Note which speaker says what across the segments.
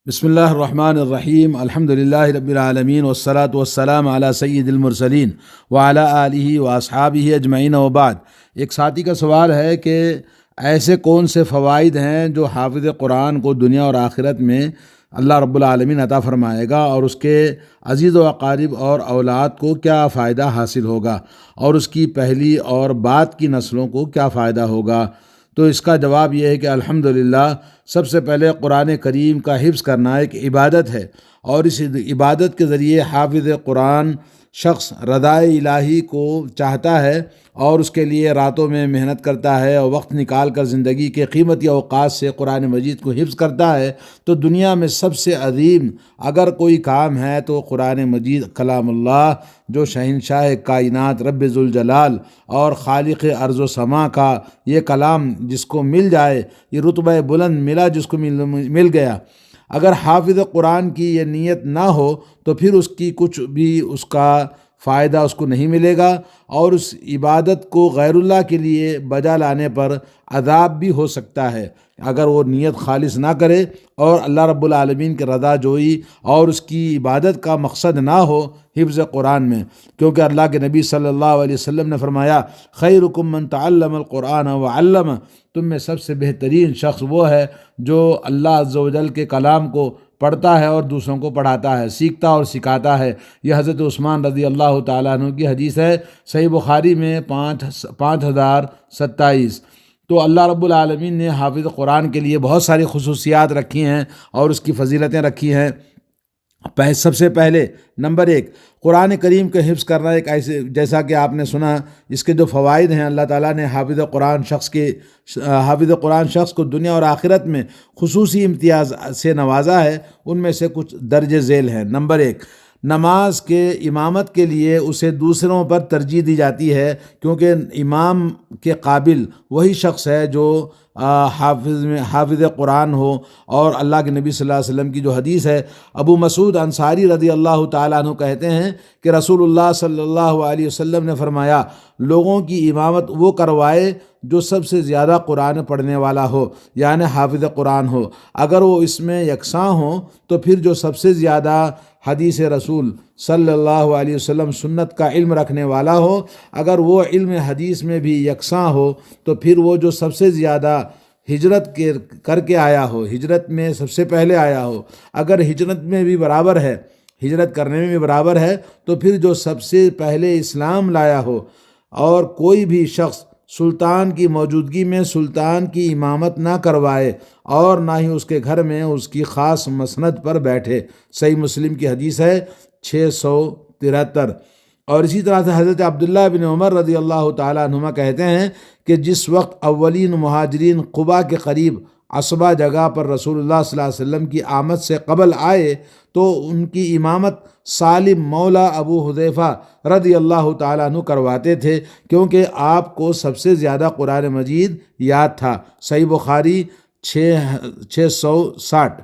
Speaker 1: بسم اللہ الرحمن الرحیم الحمدللہ رب العالمین والصلاة والسلام علی سید المرسلین وعلی آلہ واصحابہ اجمعین وبعد۔ ایک ساتھی کا سوال ہے کہ ایسے کون سے فوائد ہیں جو حافظ قرآن کو دنیا اور آخرت میں اللہ رب العالمین عطا فرمائے گا، اور اس کے عزیز و اقارب اور اولاد کو کیا فائدہ حاصل ہوگا، اور اس کی پہلی اور بعد کی نسلوں کو کیا فائدہ ہوگا؟ تو اس کا جواب یہ ہے کہ الحمدللہ سب سے پہلے قرآن کریم کا حفظ کرنا ایک عبادت ہے، اور اس عبادت کے ذریعے حافظ قرآن شخص رضائے الہی کو چاہتا ہے اور اس کے لیے راتوں میں محنت کرتا ہے اور وقت نکال کر زندگی کے قیمتی اوقات سے قرآن مجید کو حفظ کرتا ہے، تو دنیا میں سب سے عظیم اگر کوئی کام ہے تو قرآن مجید کلام اللہ، جو شہنشاہ کائنات رب ذوالجلال اور خالق ارض و سما کا یہ کلام جس کو مل جائے، یہ رتبہ بلند ملا جس کو مل گیا، اگر حافظ قرآن کی یہ نیت نہ ہو تو پھر اس کی کچھ بھی اس کا فائدہ اس کو نہیں ملے گا، اور اس عبادت کو غیر اللہ کے لیے بجا لانے پر عذاب بھی ہو سکتا ہے اگر وہ نیت خالص نہ کرے اور اللہ رب العالمین کی رضا جوئی اور اس کی عبادت کا مقصد نہ ہو حفظ قرآن میں، کیونکہ اللہ کے نبی صلی اللہ علیہ وسلم نے فرمایا خیرکم من تعلم القرآن وعلم، تم میں سب سے بہترین شخص وہ ہے جو اللہ عز و جل کے کلام کو پڑھتا ہے اور دوسروں کو پڑھاتا ہے، سیکھتا اور سکھاتا ہے۔ یہ حضرت عثمان رضی اللہ تعالیٰ عنہ کی حدیث ہے، صحیح بخاری میں 5027۔ تو اللہ رب العالمین نے حافظ قرآن کے لیے بہت ساری خصوصیات رکھی ہیں اور اس کی فضیلتیں رکھی ہیں۔ سب سے پہلے نمبر 1، قرآن کریم کا حفظ کرنا ایک ایسے، جیسا کہ آپ نے سنا، اس کے جو فوائد ہیں، اللہ تعالیٰ نے حافظ قرآن شخص کو دنیا اور آخرت میں خصوصی امتیاز سے نوازا ہے، ان میں سے کچھ درج ذیل ہیں۔ نمبر 1، نماز کے امامت کے لیے اسے دوسروں پر ترجیح دی جاتی ہے، کیونکہ امام کے قابل وہی شخص ہے جو حافظ قرآن ہو، اور اللہ کے نبی صلی اللہ علیہ وسلم کی جو حدیث ہے، ابو مسعود انصاری رضی اللہ تعالیٰ عنہ کہتے ہیں کہ رسول اللہ صلی اللہ علیہ وسلم نے فرمایا لوگوں کی امامت وہ کروائے جو سب سے زیادہ قرآن پڑھنے والا ہو، یعنی حافظ قرآن ہو، اگر وہ اس میں یکساں ہوں تو پھر جو سب سے زیادہ حدیث رسول صلی اللہ علیہ وسلم سنت کا علم رکھنے والا ہو، اگر وہ علم حدیث میں بھی یکساں ہو تو پھر وہ جو سب سے زیادہ ہجرت کر کے آیا ہو، ہجرت میں سب سے پہلے آیا ہو، اگر ہجرت میں بھی برابر ہے، ہجرت کرنے میں بھی برابر ہے، تو پھر جو سب سے پہلے اسلام لایا ہو، اور کوئی بھی شخص سلطان کی موجودگی میں سلطان کی امامت نہ کروائے اور نہ ہی اس کے گھر میں اس کی خاص مسند پر بیٹھے۔ صحیح مسلم کی حدیث ہے 673۔ اور اسی طرح سے حضرت عبداللہ بن عمر رضی اللہ تعالیٰ عنہما کہتے ہیں کہ جس وقت اولین مہاجرین قباء کے قریب عصبہ جگہ پر رسول اللہ صلی اللہ علیہ وسلم کی آمد سے قبل آئے تو ان کی امامت سالم مولا ابو حذیفہ رضی اللہ تعالیٰ عنہ کرواتے تھے، کیونکہ آپ کو سب سے زیادہ قرآن مجید یاد تھا۔ صحیح بخاری 660۔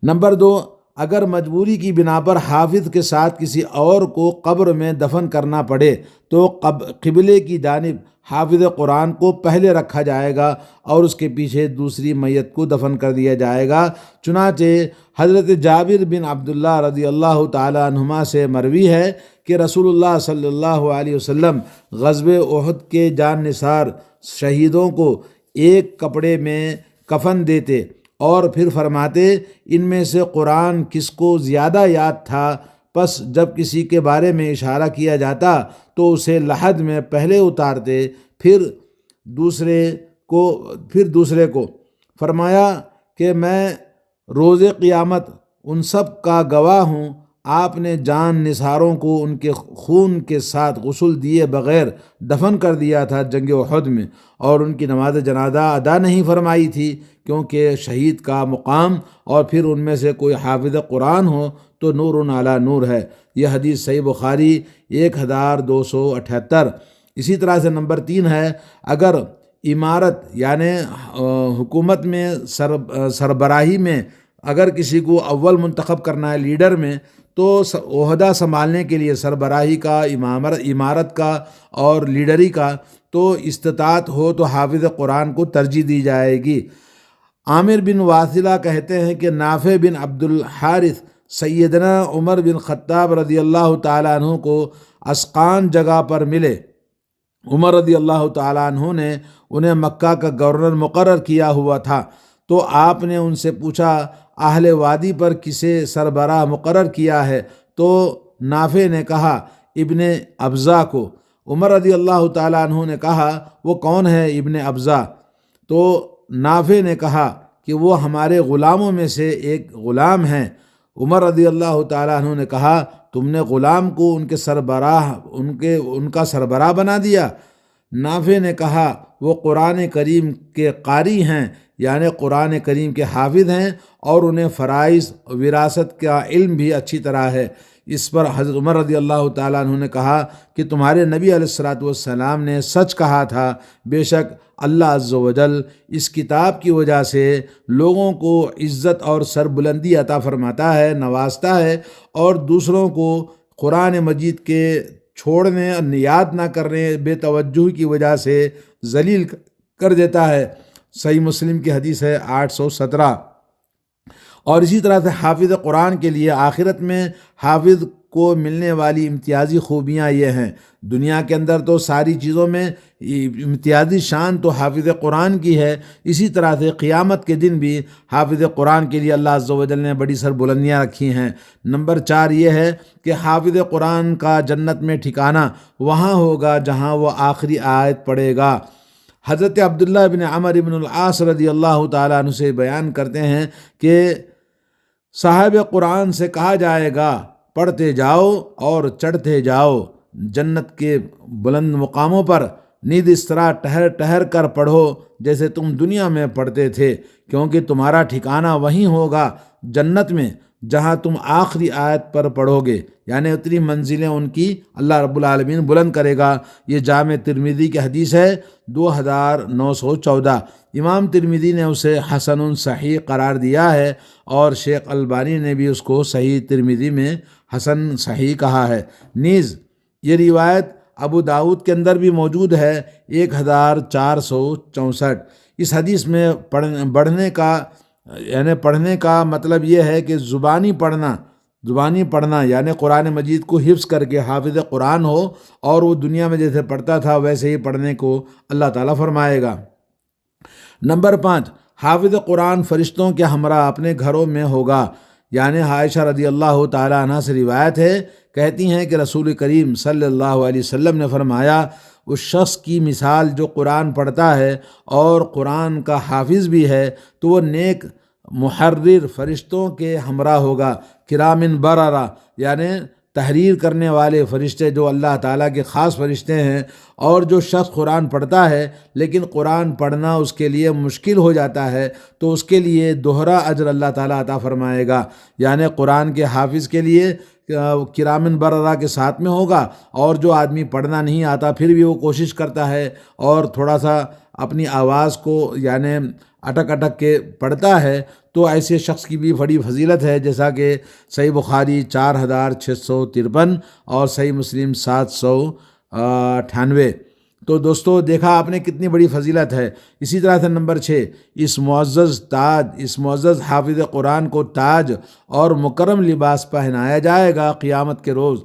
Speaker 1: نمبر 2، اگر مجبوری کی بنا پر حافظ کے ساتھ کسی اور کو قبر میں دفن کرنا پڑے تو قبلے کی جانب حافظ قرآن کو پہلے رکھا جائے گا اور اس کے پیچھے دوسری میت کو دفن کر دیا جائے گا۔ چنانچہ حضرت جابر بن عبداللہ رضی اللہ تعالیٰ عنہما سے مروی ہے کہ رسول اللہ صلی اللہ علیہ وسلم غزوہ احد کے جان نثار شہیدوں کو ایک کپڑے میں کفن دیتے اور پھر فرماتے ان میں سے قرآن کس کو زیادہ یاد تھا، پس جب کسی کے بارے میں اشارہ کیا جاتا تو اسے لحد میں پہلے اتارتے، پھر دوسرے کو۔ فرمایا کہ میں روز قیامت ان سب کا گواہ ہوں، آپ نے جان نثاروں کو ان کے خون کے ساتھ غسل دیے بغیر دفن کر دیا تھا جنگ احد میں، اور ان کی نماز جنازہ ادا نہیں فرمائی تھی، کیونکہ شہید کا مقام، اور پھر ان میں سے کوئی حافظ قرآن ہو تو نور علی نور ہے۔ یہ حدیث صحیح بخاری 1278۔ اسی طرح سے نمبر 3 ہے، اگر امارت یعنی حکومت میں سربراہی میں اگر کسی کو اول منتخب کرنا ہے لیڈر میں، تو عہدہ سنبھالنے کے لیے سربراہی کا، امارت کا اور لیڈری کا تو استطاعت ہو تو حافظ قرآن کو ترجیح دی جائے گی۔ عامر بن واثلہ کہتے ہیں کہ نافع بن عبد الحارث سیدنا عمر بن خطاب رضی اللہ تعالیٰ عنہ کو اسقان جگہ پر ملے۔ عمر رضی اللہ تعالیٰ عنہ نے انہیں مکہ کا گورنر مقرر کیا ہوا تھا، تو آپ نے ان سے پوچھا اہل وادی پر کسے سربراہ مقرر کیا ہے؟ تو نافع نے کہا ابن ابزا کو۔ عمر رضی اللہ تعالیٰ عنہ نے کہا وہ کون ہے ابن ابزا؟ تو نافع نے کہا کہ وہ ہمارے غلاموں میں سے ایک غلام ہیں۔ عمر رضی اللہ تعالیٰ عنہ نے کہا تم نے غلام کو ان کا سربراہ بنا دیا؟ نافع نے کہا وہ قرآن کریم کے قاری ہیں، یعنی قرآن کریم کے حافظ ہیں، اور انہیں فرائض وراثت کا علم بھی اچھی طرح ہے۔ اس پر حضرت عمر رضی اللہ تعالیٰ عنہ نے کہا کہ تمہارے نبی علیہ الصلوۃ والسلام نے سچ کہا تھا، بے شک اللہ عز و جل اس کتاب کی وجہ سے لوگوں کو عزت اور سربلندی عطا فرماتا ہے، نوازتا ہے، اور دوسروں کو قرآن مجید کے چھوڑنے اور یاد نہ کرنے، بے توجہی کی وجہ سے ذلیل کر دیتا ہے۔ صحیح مسلم کی حدیث ہے 817۔ اور اسی طرح سے حافظ قرآن کے لیے آخرت میں حافظ کو ملنے والی امتیازی خوبیاں یہ ہیں۔ دنیا کے اندر تو ساری چیزوں میں امتیازی شان تو حافظ قرآن کی ہے، اسی طرح سے قیامت کے دن بھی حافظ قرآن کے لیے اللہ عز و جل نے بڑی سربلندیاں رکھی ہیں۔ نمبر 4 یہ ہے کہ حافظ قرآن کا جنت میں ٹھکانہ وہاں ہوگا جہاں وہ آخری آیت پڑھے گا۔ حضرت عبداللہ بن عمر بن العاص رضی اللہ تعالیٰ عنہ سے بیان کرتے ہیں کہ صاحب قرآن سے کہا جائے گا پڑھتے جاؤ اور چڑھتے جاؤ جنت کے بلند مقاموں پر، نیز اس طرح ٹہر ٹہر کر پڑھو جیسے تم دنیا میں پڑھتے تھے، کیونکہ تمہارا ٹھکانہ وہیں ہوگا جنت میں جہاں تم آخری آیت پر پڑھو گے، یعنی اتنی منزلیں ان کی اللہ رب العالمین بلند کرے گا۔ یہ جامع ترمذی کی حدیث ہے 2914۔ امام ترمذی نے اسے حسن صحیح قرار دیا ہے، اور شیخ البانی نے بھی اس کو صحیح ترمذی میں حسن صحیح کہا ہے۔ نیز یہ روایت ابو داؤد کے اندر بھی موجود ہے 1464۔ اس حدیث میں پڑھنے کا مطلب یہ ہے کہ زبانی پڑھنا یعنی قرآن مجید کو حفظ کر کے حافظ قرآن ہو، اور وہ دنیا میں جیسے پڑھتا تھا ویسے ہی پڑھنے کو اللہ تعالیٰ فرمائے گا۔ نمبر 5، حافظ قرآن فرشتوں کے ہمراہ اپنے گھروں میں ہوگا، یعنی عائشہ رضی اللہ تعالیٰ عنہ سے روایت ہے، کہتی ہیں کہ رسول کریم صلی اللہ علیہ وسلم نے فرمایا اس شخص کی مثال جو قرآن پڑھتا ہے اور قرآن کا حافظ بھی ہے تو وہ نیک محرر فرشتوں کے ہمراہ ہوگا، کرامن بررہ، یعنی تحریر کرنے والے فرشتے جو اللہ تعالیٰ کے خاص فرشتے ہیں۔ اور جو شخص قرآن پڑھتا ہے لیکن قرآن پڑھنا اس کے لیے مشکل ہو جاتا ہے تو اس کے لیے دوہرا اجر اللہ تعالیٰ عطا فرمائے گا، یعنی قرآن کے حافظ کے لیے کرامن بررہ کے ساتھ میں ہوگا، اور جو آدمی پڑھنا نہیں آتا پھر بھی وہ کوشش کرتا ہے اور تھوڑا سا اپنی آواز کو یعنی اٹک اٹک کے پڑھتا ہے تو ایسے شخص کی بھی بڑی فضیلت ہے، جیسا کہ صحیح بخاری 4653 اور صحیح مسلم 798۔ تو دوستو دیکھا آپ نے کتنی بڑی فضیلت ہے۔ اسی طرح سے نمبر 6، اس معزز حافظ قرآن کو تاج اور مکرم لباس پہنایا جائے گا قیامت کے روز۔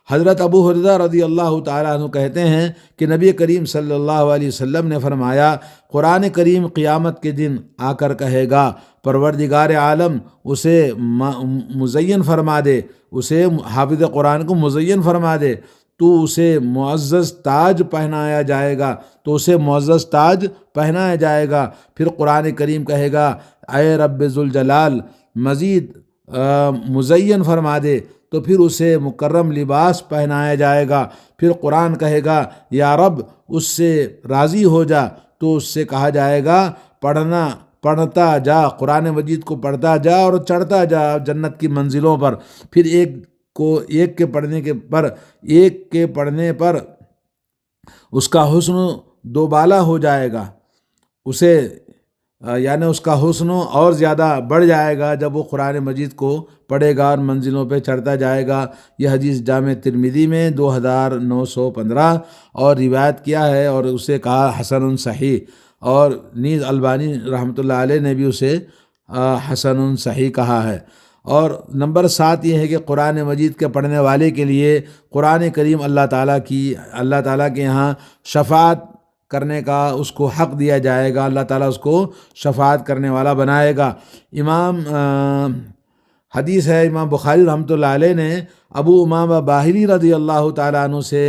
Speaker 1: حضرت ابو ہریرہ رضی اللہ تعالیٰ عنہ کہتے ہیں کہ نبی کریم صلی اللہ علیہ وسلم نے فرمایا قرآن کریم قیامت کے دن آ کر کہے گا پروردگار عالم اسے مزین فرما دے، اسے حافظ قرآن کو مزین فرما دے، تو اسے معزز تاج پہنایا جائے گا، تو اسے معزز تاج پہنایا جائے گا۔ پھر قرآن کریم کہے گا اے رب ذوالجلال مزید مزین فرما دے، تو پھر اسے مکرم لباس پہنایا جائے گا۔ پھر قرآن کہے گا یا رب اس سے راضی ہو جا، تو اس سے کہا جائے گا پڑھتا جا، قرآن مجید کو پڑھتا جا اور چڑھتا جا جنت کی منزلوں پر۔ پھر ایک کے پڑھنے پر اس کا حسن دوبالا ہو جائے گا، یعنی اس کا حسن اور زیادہ بڑھ جائے گا جب وہ قرآن مجید کو پڑھے گا اور منزلوں پہ چڑھتا جائے گا۔ یہ حدیث جامع ترمذی میں 2915 اور روایت کیا ہے، اور اسے کہا حسن صحیح۔ اور نیز البانی رحمۃ اللہ علیہ نے بھی اسے حسن صحیح کہا ہے۔ اور نمبر 7 یہ ہے کہ قرآن مجید کے پڑھنے والے کے لیے قرآن کریم اللہ تعالیٰ کے یہاں شفاعت کرنے کا اس کو حق دیا جائے گا، اللہ تعالیٰ اس کو شفاعت کرنے والا بنائے گا۔ حدیث ہے، امام بخاری رحمۃ اللہ علیہ نے ابو امامہ باہلی رضی اللہ تعالیٰ عنہ سے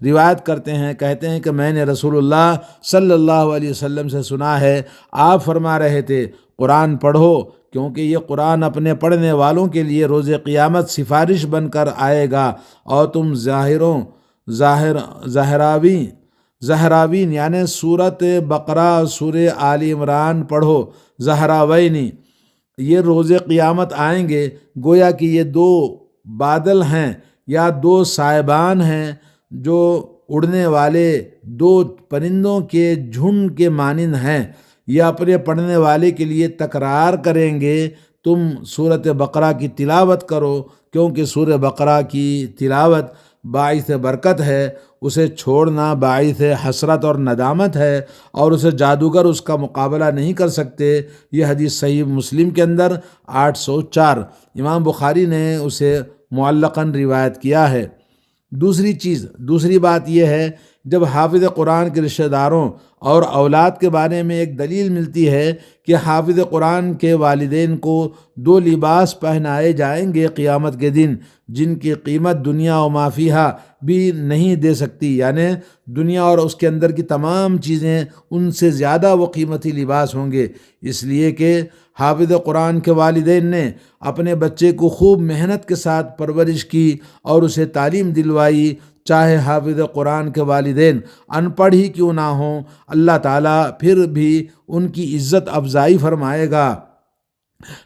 Speaker 1: روایت کہتے ہیں کہ میں نے رسول اللہ صلی اللہ علیہ وسلم سے سنا ہے، آپ فرما رہے تھے قرآن پڑھو، کیونکہ یہ قرآن اپنے پڑھنے والوں کے لیے روز قیامت سفارش بن کر آئے گا، اور تم زہراوین یعنی سورۃ بقرہ، سورہ آل عمران پڑھو، زہراوینی، یہ روز قیامت آئیں گے، گویا کہ یہ 2 بادل ہیں یا 2 سائبان ہیں جو اڑنے والے 2 پرندوں کے جھنڈ کے مانند ہیں، یہ اپنے پڑھنے والے کے لیے تکرار کریں گے، تم سورۃ بقرہ کی تلاوت کرو، کیونکہ سورہ بقرہ کی تلاوت باعث برکت ہے، اسے چھوڑنا باعث حسرت اور ندامت ہے، اور اسے جادوگر اس کا مقابلہ نہیں کر سکتے۔ یہ حدیث صحیح مسلم کے اندر 804، امام بخاری نے اسے معلقاً روایت کیا ہے۔ دوسری بات یہ ہے، جب حافظ قرآن کے رشتہ داروں اور اولاد کے بارے میں ایک دلیل ملتی ہے کہ حافظ قرآن کے والدین کو 2 لباس پہنائے جائیں گے قیامت کے دن، جن کی قیمت دنیا و ما فیہا بھی نہیں دے سکتی، یعنی دنیا اور اس کے اندر کی تمام چیزیں ان سے زیادہ وہ قیمتی لباس ہوں گے، اس لیے کہ حافظ قرآن کے والدین نے اپنے بچے کو خوب محنت کے ساتھ پرورش کی اور اسے تعلیم دلوائی، چاہے حافظ قرآن کے والدین ان پڑھ ہی کیوں نہ ہوں، اللہ تعالیٰ پھر بھی ان کی عزت افزائی فرمائے گا۔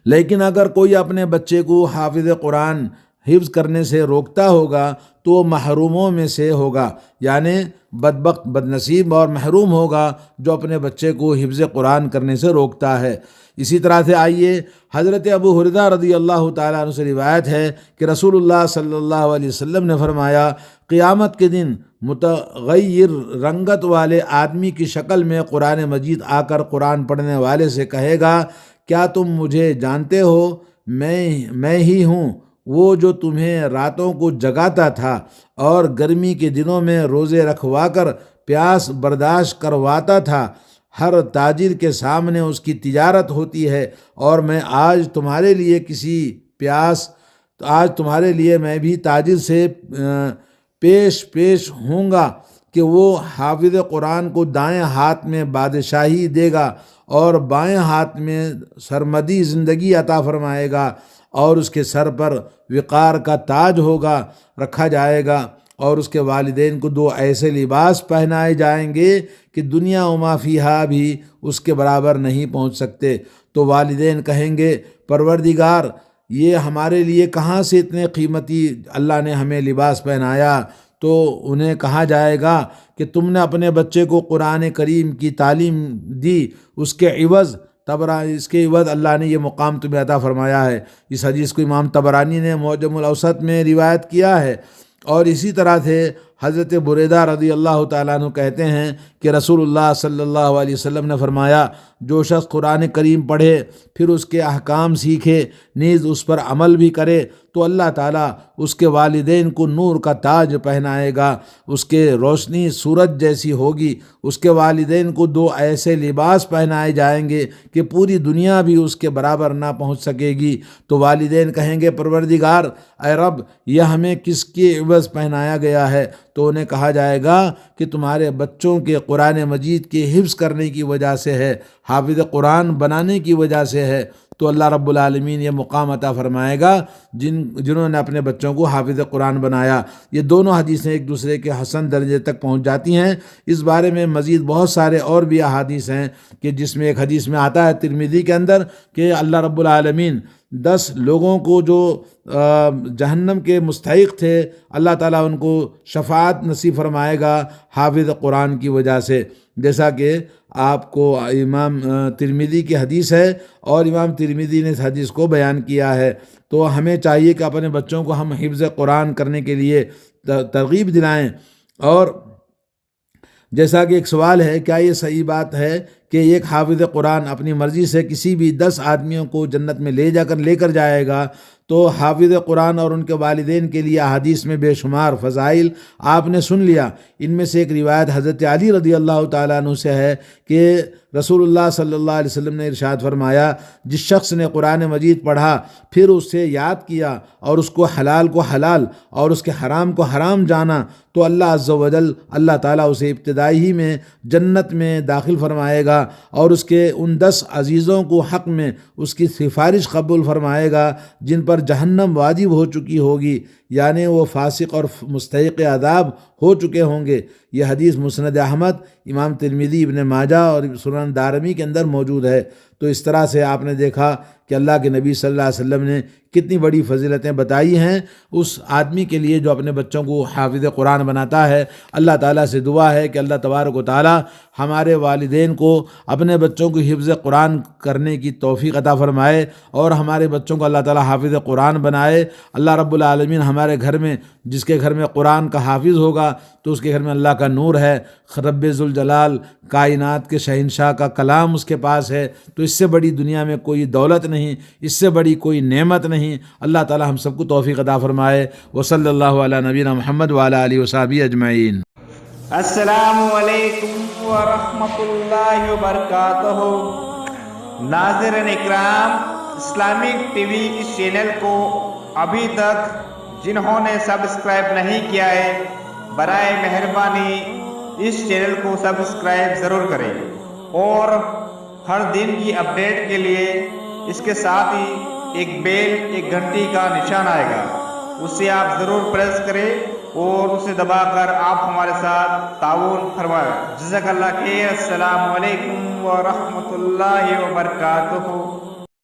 Speaker 1: لیکن اگر کوئی اپنے بچے کو حافظ قرآن حفظ کرنے سے روکتا ہوگا تو وہ محروموں میں سے ہوگا، یعنی بدبخت، بدنصیب اور محروم ہوگا جو اپنے بچے کو حفظ قرآن کرنے سے روکتا ہے۔ اسی طرح سے آئیے، حضرت ابو ہریرہ رضی اللہ تعالیٰ عنہ سے روایت ہے کہ رسول اللہ صلی اللہ علیہ وسلم نے فرمایا، قیامت کے دن متغیر رنگت والے آدمی کی شکل میں قرآن مجید آ کر قرآن پڑھنے والے سے کہے گا، کیا تم مجھے جانتے ہو؟ میں ہی ہوں وہ جو تمہیں راتوں کو جگاتا تھا اور گرمی کے دنوں میں روزے رکھوا کر پیاس برداشت کرواتا تھا۔ ہر تاجر کے سامنے اس کی تجارت ہوتی ہے، اور میں آج تمہارے لیے میں بھی تاجر سے پیش ہوں گا کہ وہ حافظ قرآن کو دائیں ہاتھ میں بادشاہی دے گا اور بائیں ہاتھ میں سرمدی زندگی عطا فرمائے گا، اور اس کے سر پر وقار کا تاج رکھا جائے گا، اور اس کے والدین کو 2 ایسے لباس پہنائے جائیں گے کہ دنیا و ما فیہا بھی اس کے برابر نہیں پہنچ سکتے۔ تو والدین کہیں گے، پروردگار، یہ ہمارے لیے کہاں سے اتنے قیمتی اللہ نے ہمیں لباس پہنایا؟ تو انہیں کہا جائے گا کہ تم نے اپنے بچے کو قرآن کریم کی تعلیم دی، اس کے عوض اللہ نے یہ مقام تمہیں عطا فرمایا ہے۔ اس حدیث کو امام طبرانی نے معجم الاوسط میں روایت کیا ہے۔ اور اسی طرح سے حضرت بریدہ رضی اللہ تعالیٰ عنہ کہتے ہیں کہ رسول اللہ صلی اللہ علیہ وسلم نے فرمایا، جو شخص قرآن کریم پڑھے پھر اس کے احکام سیکھے، نیز اس پر عمل بھی کرے، تو اللہ تعالیٰ اس کے والدین کو نور کا تاج پہنائے گا، اس کے روشنی سورج جیسی ہوگی، اس کے والدین کو 2 ایسے لباس پہنائے جائیں گے کہ پوری دنیا بھی اس کے برابر نہ پہنچ سکے گی۔ تو والدین کہیں گے، پروردگار، اے رب، یہ ہمیں کس کے عوض پہنایا گیا ہے؟ تو انہیں کہا جائے گا کہ تمہارے بچوں کے قرآن مجید کے حفظ کرنے کی وجہ سے ہے، حافظ قرآن بنانے کی وجہ سے ہے۔ تو اللہ رب العالمین یہ مقام عطا فرمائے گا جنہوں نے اپنے بچوں کو حافظ قرآن بنایا۔ یہ دونوں حدیثیں ایک دوسرے کے حسن درجے تک پہنچ جاتی ہیں۔ اس بارے میں مزید بہت سارے اور بھی احادیث ہیں کہ جس میں ایک حدیث میں آتا ہے ترمذی کے اندر کہ اللہ رب العالمین 10 لوگوں کو جو جہنم کے مستحق تھے، اللہ تعالیٰ ان کو شفاعت نصیب فرمائے گا حافظ قرآن کی وجہ سے، جیسا کہ آپ کو امام ترمذی کی حدیث ہے اور امام ترمذی نے اس حدیث کو بیان کیا ہے۔ تو ہمیں چاہیے کہ اپنے بچوں کو ہم حفظ قرآن کرنے کے لیے ترغیب دلائیں۔ اور جیسا کہ ایک سوال ہے، کیا یہ صحیح بات ہے کہ ایک حافظ قرآن اپنی مرضی سے کسی بھی 10 آدمیوں کو جنت میں لے کر جائے گا، تو حافظ قرآن اور ان کے والدین کے لیے احادیث میں بے شمار فضائل آپ نے سن لیا۔ ان میں سے ایک روایت حضرت علی رضی اللہ تعالیٰ عنہ سے ہے کہ رسول اللہ صلی اللہ علیہ وسلم نے ارشاد فرمایا، جس شخص نے قرآن مجید پڑھا پھر اسے یاد کیا اور اس کو حلال اور اس کے حرام کو حرام جانا، تو اللہ عز و جل اللہ تعالیٰ اسے ابتدائی ہی میں جنت میں داخل فرمائے گا اور اس کے ان 10 عزیزوں کو حق میں اس کی سفارش قبول فرمائے گا جن پر جہنم واجب ہو چکی ہوگی، یعنی وہ فاسق اور مستحق عذاب ہو چکے ہوں گے۔ یہ حدیث مسند احمد، امام ترمذی، ابن ماجہ اور سنن دارمی کے اندر موجود ہے۔ تو اس طرح سے آپ نے دیکھا کہ اللہ کے نبی صلی اللہ علیہ وسلم نے کتنی بڑی فضیلتیں بتائی ہیں اس آدمی کے لیے جو اپنے بچوں کو حافظ قرآن بناتا ہے۔ اللہ تعالیٰ سے دعا ہے کہ اللہ تبارک و تعالیٰ ہمارے والدین کو اپنے بچوں کو حفظ قرآن کرنے کی توفیق عطا فرمائے اور ہمارے بچوں کو اللہ تعالیٰ حافظ قرآن بنائے۔ اللہ رب العالمین ہمارے گھر میں، جس کے گھر میں قرآن کا حافظ ہوگا تو اس کے گھر میں اللہ کا نور ہے۔ رب ذوالجلال کائنات کے شہنشاہ کا کلام اس کے پاس ہے، تو اس سے بڑی دنیا میں کوئی دولت نہیں، اس سے بڑی کوئی نعمت نہیں۔ اللہ تعالی ہم سب کو توفیق عطا فرمائے۔ وصلی اللہ علی نبینا محمد وعلی آلہ وصحبہ اجمعین۔
Speaker 2: السلام علیکم ورحمۃ اللہ وبرکاتہ۔ ناظرین اکرام، اسلامک ٹی وی اس چینل کو ابھی تک جنہوں نے سبسکرائب نہیں کیا ہے، برائے مہربانی اس چینل کو سبسکرائب ضرور کریں اور ہر دن کی اپڈیٹ کے لیے اس کے ساتھ ہی ایک گھنٹی کا نشان آئے گا، اسے آپ ضرور پریس کریں اور اسے دبا کر آپ ہمارے ساتھ تعاون فرمائیں۔ جزاک اللہ خیر۔ السلام علیکم ورحمۃ اللہ وبرکاتہ۔